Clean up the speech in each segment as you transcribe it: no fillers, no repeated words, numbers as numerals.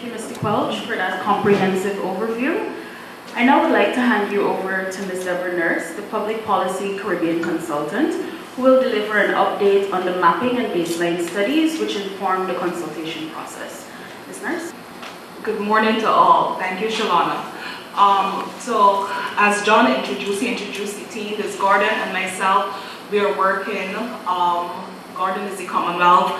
Thank you, Mr. Quelch, for that comprehensive overview. I now would like to hand you over to Ms. Deborah Nurse, the Public Policy Caribbean Consultant, who will deliver an update on the mapping and baseline studies which inform the consultation process. Ms. Nurse? Good morning to all. Thank you, Shalana. So, as John introduced the team. This Gordon and myself, we are working. Gordon is the Commonwealth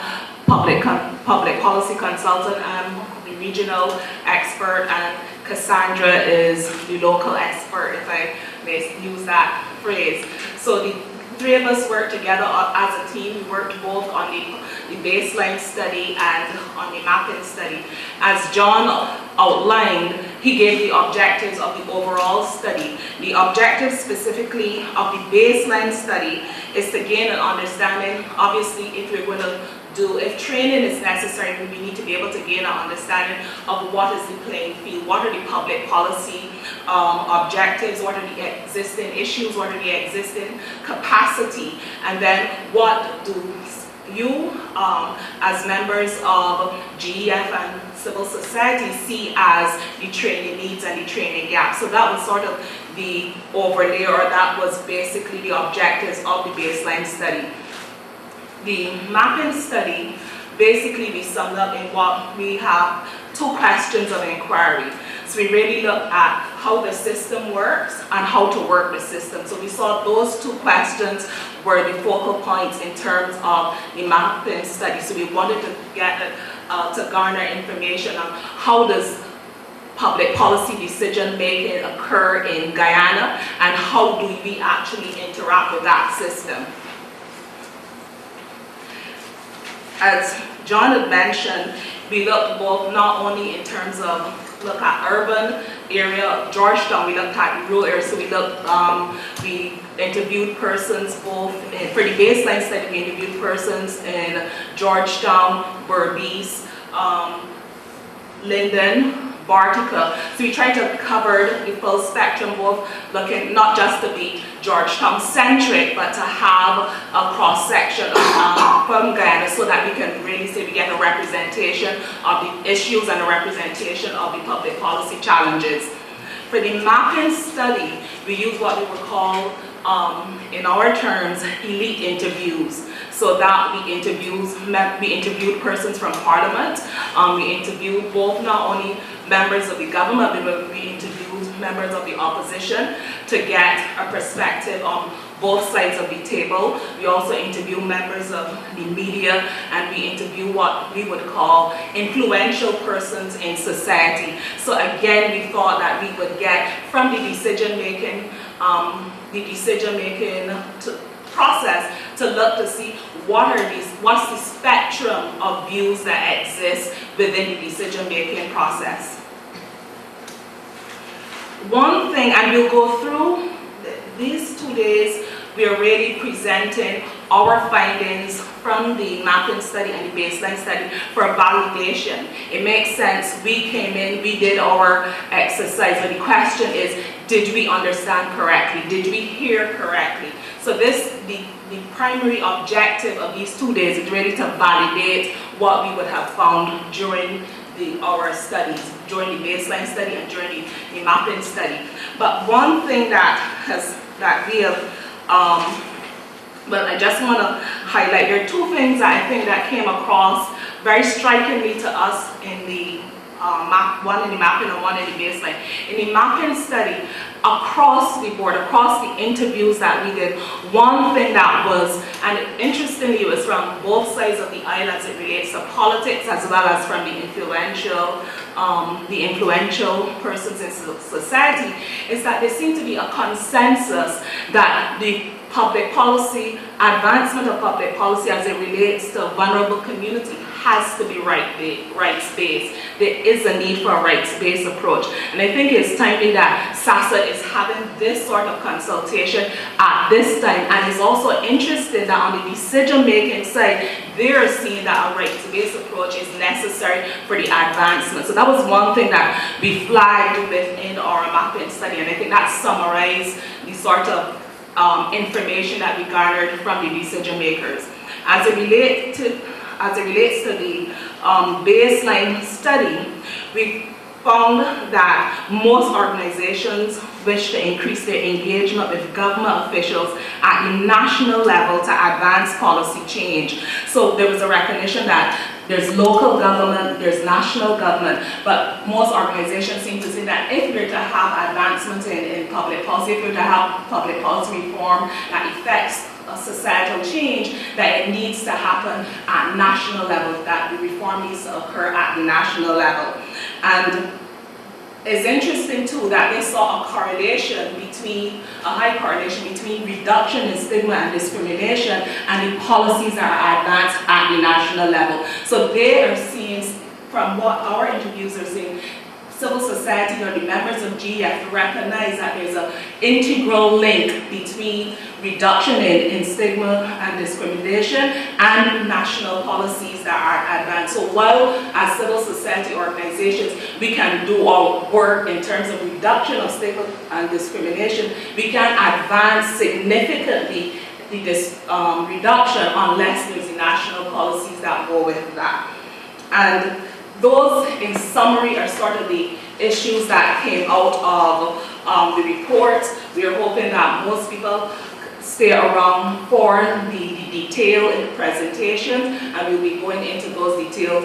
Public Policy Consultant. I'm the regional expert, and Cassandra is the local expert, if I may use that phrase. So the three of us work together as a team. We worked both on the baseline study and on the mapping study. As John outlined, he gave the objectives of the overall study. The objective specifically of the baseline study is to gain an understanding. Obviously, if training is necessary, we need to be able to gain an understanding of what is the playing field, what are the public policy objectives, what are the existing issues, what are the existing capacity, and then what do you, as members of GEF and civil society, see as the training needs and the training gaps. So that was sort of the overlay, or that was basically the objectives of the baseline study. The mapping study, basically we summed up in what we have two questions of inquiry. So we really looked at how the system works and how to work the system. So we saw those two questions were the focal points in terms of the mapping study. So we wanted to get to garner information on how does public policy decision making occur in Guyana, and how do we actually interact with that system. As John had mentioned, we looked both not only in terms of look at urban area, Georgetown, we looked at rural areas. So we interviewed persons both for the baseline study. We interviewed persons in Georgetown, Berbice, Linden, Bartica. So we tried to cover the full spectrum, both looking not just to be Georgetown centric, but to have a cross section from Guyana, so that we can really say we get a representation of the issues and a representation of the public policy challenges. For the mapping study, we use what we would call, in our terms, elite interviews. So that we interviewed persons from Parliament. We interviewed both not only members of the government, but we interviewed members of the opposition to get a perspective on both sides of the table. We also interview members of the media, and we interview what we would call influential persons in society. So again, we thought that we would get from the decision-making process to look to see what's the spectrum of views that exist within the decision-making process. One thing, and we'll go through these 2 days, we are really presenting our findings from the mapping study and the baseline study for validation. It makes sense. We came in, we did our exercise, but the question is, did we understand correctly? Did we hear correctly? So the primary objective of these 2 days is really to validate what we would have found during our studies, during the baseline study and during the mapping study. But one thing that we have, I just want to highlight, there are two things that I think that came across very strikingly to us in the one in the mapping and one in the baseline. In the mapping study, across the board, across the interviews that we did, one thing that was, and interestingly it was from both sides of the aisle as it relates to politics, as well as from the influential persons in society, is that there seemed to be a consensus that the public policy, advancement of public policy as it relates to vulnerable community has to be rights-based. There is a need for a rights-based approach. And I think it's timely that SASOD is having this sort of consultation at this time. And it's also interesting that on the decision-making side, they're seeing that a rights-based approach is necessary for the advancement. So that was one thing that we flagged within our mapping study. And I think that summarized the sort of information that we garnered from the decision makers. As it relates to as it relates to the baseline study, we found that most organizations wish to increase their engagement with government officials at the national level to advance policy change. So there was a recognition that there's local government, there's national government, but most organizations seem to say that if we're to have advancement in public policy, if we're to have public policy reform that affects societal change, that it needs to happen at national level, that the reform needs to occur at the national level. And it's interesting too that they saw a high correlation between reduction in stigma and discrimination and the policies that are advanced at the national level. So they are seeing, from what our interviews are seeing, civil society or the members of GEF recognize that there's an integral link between reduction in stigma and discrimination and national policies that are advanced. So while as civil society organizations we can do our work in terms of reduction of stigma and discrimination, we can advance significantly this reduction unless there's the national policies that go with that. And those, in summary, are sort of the issues that came out of the report. We are hoping that most people stay around for the detail in the presentation, and we'll be going into those details